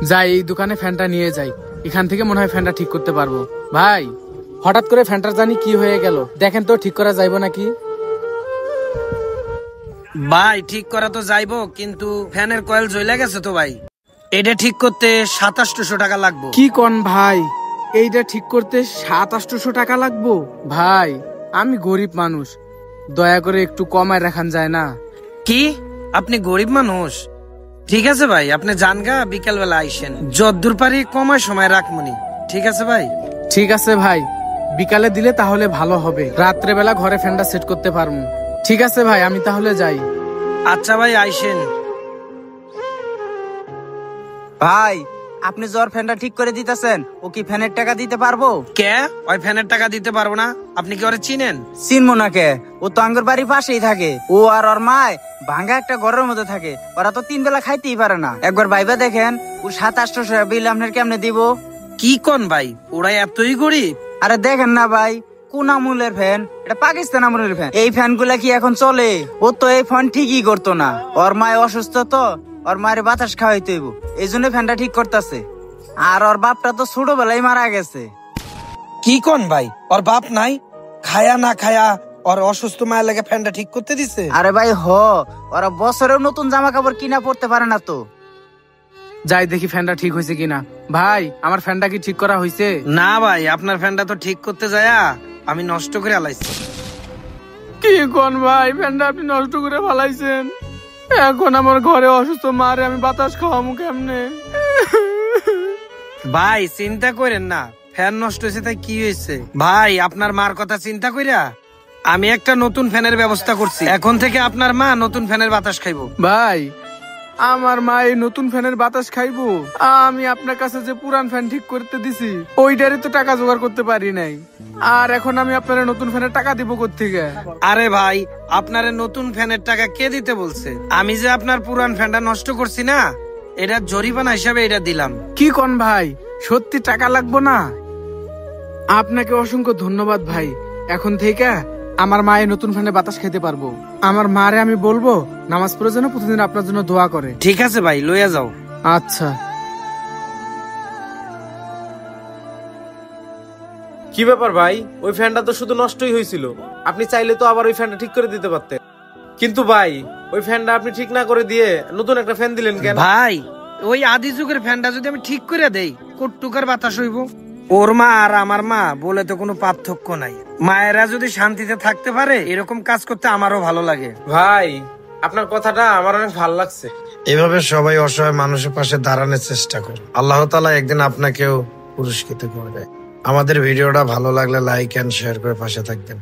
যাই এই দোকানে ফ্যানটা নিয়ে যাই, এখান থেকে মনে হয় ফ্যানটা ঠিক করতে পারবো। ভাই হঠাৎ করে ফ্যানটার জানি কি হয়ে গেল, দেখেন তো ঠিক করা যাইবো নাকি। ভাই ঠিক করা তো যাইবো, কিন্তু ফ্যানের কয়েল জ্বলে গেছে তো ভাই, এটা ঠিক করতে 2700 টাকা লাগবে। কি কোন ভাই, এইটা ঠিক করতে 2700 টাকা লাগবো? ভাই আমি গরিব মানুষ, দয়া করে একটু কমায় রাখান যায় না? কি আপনি গরিব মানুষ? ঠিক আছে ভাই, আপনি যান গা, বিকেল বেলা আইসেন, যদ্দূর পারি কমায় সময় রাখমনি। ঠিক আছে ভাই। ঠিক আছে ভাই, বিকালে দিলে তাহলে ভালো হবে, রাত্রে বেলা ঘরে ফ্যানটা সেট করতে পারবো। ঠিক আছে ভাই, আমি তাহলে যাই। আচ্ছা ভাই আইসেন। ভাই আপনি জ্বর ফ্যানটা ঠিক করে দিতেছেন, ও কি ফ্যানের টাকা দিতে পারবো? কে ওই ফ্যানের টাকা দিতে পারবো না? আপনি কি ওরে চিনেন? চিনবো না কে, ও তো আঙ্গুর বাড়ির পাশেই থাকে। ও আর ওর মায় ভাঙ্গা একটা ঘরের মধ্যে থাকে, ওরা তো 3 বেলা খাইতেই পারে না। একবার ভাইবা দেখেন, ও 2700 বিল আপনার কেমনে দিব? কি কোন ভাই, ওরা এতই গরিব? আরে দেখেন না ভাই, কোন আমলের ফ্যান, এটা পাকিস্তান আমলের ফ্যান। এই ফ্যান গুলা কি এখন চলে? ও তো এই ফ্যান ঠিকই করতো না, ওর মায় অসুস্থ তো, ওর মায়ের বাতাস খাওয়াইতে হইব, এই জন্য ফ্যানটা ঠিক করতেছে। আর ওর বাপটা তো ছোটবেলায় মারা গেছে। কি কোন ভাই, ওর বাপ নাই? খায়া না খায়া ওর অসুস্থ মায়ের লাগে ফ্যানটা ঠিক করতে দিছে? আরে ভাই ওরা বছরেও নতুন জামা কাপড় কিনা পড়তে পারে না তো। যাই দেখি ফ্যানটা ঠিক হয়েছে কিনা। ভাই আমার ফ্যানটা কি ঠিক করা হয়েছে? না ভাই, আপনার ফ্যানটা তো ঠিক করতে যায়া আমি নষ্ট করে আলাইছি। কি কোন ভাই, ফ্যানটা আপনি নষ্ট করে ফেলাইছেন, এখন আমার ঘরে অসুস্থ মারে আমি বাতাস খাওয়ামু কেমনে? ভাই চিন্তা করেন না, ফ্যান নষ্ট হয়েছে তাই কি হয়েছে? ভাই আপনার মার কথা চিন্তা কইরা আমি একটা নতুন ফ্যানের ব্যবস্থা করছি, এখন থেকে আপনার মা নতুন ফ্যানের বাতাস খাইবো। ভাই আমার মা এই নতুন ফ্যানের বাতাস খাইবো? আমি আপনার কাছে যে পুরান ফ্যান ঠিক করতে দিছি ওইটারই তো টাকা জোগাড় করতে পারি নাই, আর এখন আমি আপনার নতুন ফ্যানের টাকা দিব কোত্থেকে? আরে ভাই, আপনার নতুন ফ্যানের টাকা কে দিতে বলছে? আমি যে আপনার পুরান ফ্যানটা নষ্ট করছি না, এটা জরিমানা হিসাবে এটা দিলাম। কি কোন ভাই, সত্যি টাকা লাগবো না? আপনাকে অসংখ্য ধন্যবাদ ভাই, এখন থেকে আমার মায়ের নতুন ফ্যানে বাতাস খেতে পারবো। আমার মারে আমি বলবো নামাজ পড়ে যেন প্রতিদিন আপনার জন্য দোয়া করে। ঠিক আছে ভাই, লইয়া যাও। আচ্ছা। কি ব্যাপার ভাই, ওই ফ্যানটা তো শুধু নষ্টই হয়েছিল, আপনি চাইলে তো আবার ওই ফ্যানটা ঠিক করে দিতে পারতেন। কিন্তু ভাই ওই ফ্যানটা আপনি ঠিক না করে দিয়ে নতুন একটা ফ্যান দিলেন কেন? ভাই ওই আদি যুগের ফ্যানটা যদি আমি ঠিক করে দেই, কটুকার বাতাস হইব? ওর মা আর আমার মা বলে তো কোনো পার্থক্য নাই। মায়েরা যদি শান্তিতে থাকতে পারে, এরকম কাজ করতে আমারও ভালো লাগে। ভাই আপনার কথাটা আমার অনেক ভালো লাগছে। এভাবে সবাই অসহায় মানুষের পাশে দাঁড়ানোর চেষ্টা করুন, আল্লাহ তাআলা একদিন আপনাকেও পুরস্কৃত করবে। আমাদের ভিডিওটা ভালো লাগলে লাইক এন্ড শেয়ার করে পাশে থাকবেন।